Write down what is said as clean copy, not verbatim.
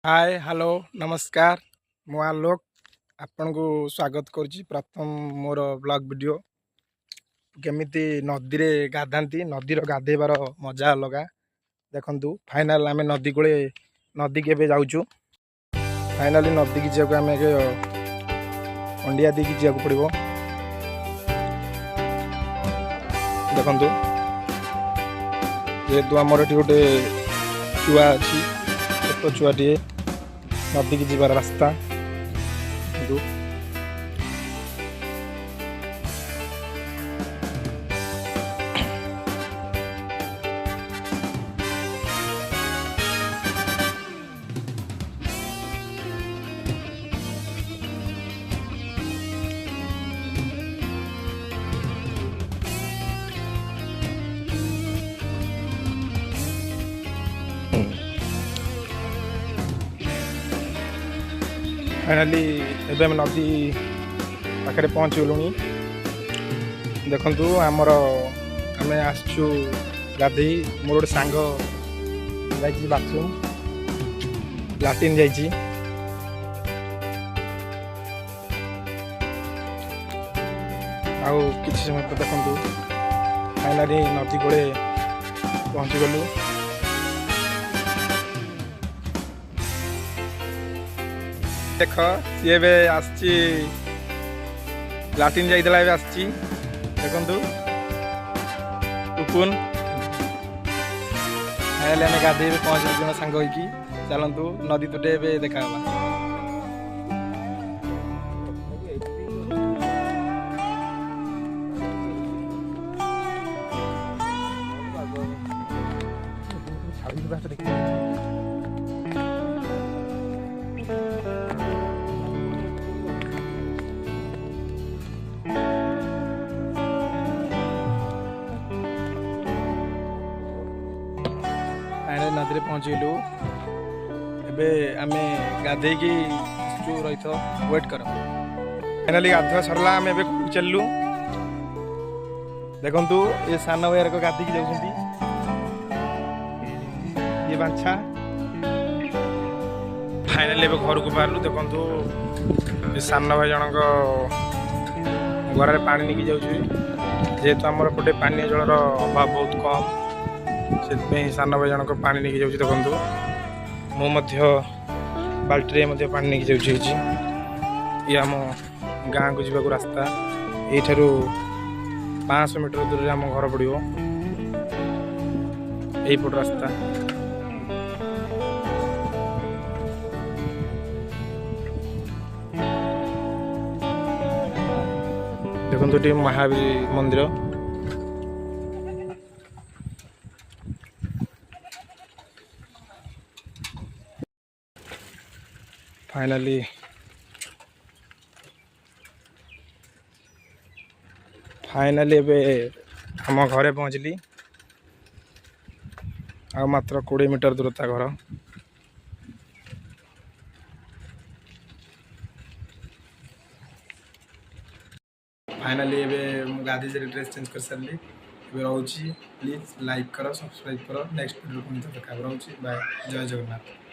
Hi hello नमस्कार मु आलोक आपन को स्वागत करुच्ची प्रथम मोर ब्लॉग वीडियो केमिति नदी रे गाधांती नदी गाधेबार मजा अलग देखंतु फाइनल आम नदी को नदी के जाऊँ फाइनाली नदी की जाक आम अंडिया दी की जाक पड़ो देखंतु जेहेतु आमर ये गोटे चुआ अच्छी छोट छुआटे नदी की जीवार रास्ता फाइनाली एवं नदी पाखे पहुँच गलु देखु आमर आम आसचु गाधे मोर गोटे सांग जा बाथरूम लाट्रिन जा किसी समय पर देखु फाइनाली नदी कूड़े पहुँच गलु देख सी आसी लाट्रिन जाइला आसी देखु टुकुन आम गाधे पहुँच जन सांग हो चलतु नदी तटे देखा नदी पहुँचलु एवं आम गाधे रही वेट कर फाइनाली गाधुआ सरला आम चलू देखु ये सान भाई को गाधिकी जाऊँगी ये बांछा फाइनाली घर को बाहर देखु ये सान भाई जनक घर पानी नहीं जाऊँगी जेहेतु आमर पटे पानी जलर अभाव बहुत कम से सान भाई जनक पानी नहीं जाऊँगी देखु मु बाल्टी पानी नहीं जाऊँगी ये आम गाँ को जावाक रास्ता यू 500 मीटर दूर में आम घर पड़ो यहीपट रास्ता देखो महावीर मंदिर फाइनाली आम घरे पहुँचली आ मात्र 20 मीटर दूरता घर फाइनाली गाधी से ड्रेस चेंज कर सारे रोची प्लीज लाइक करो सब्सक्राइब करो नेक्स्ट वीडियो देखा रोची बाय जय जगन्नाथ।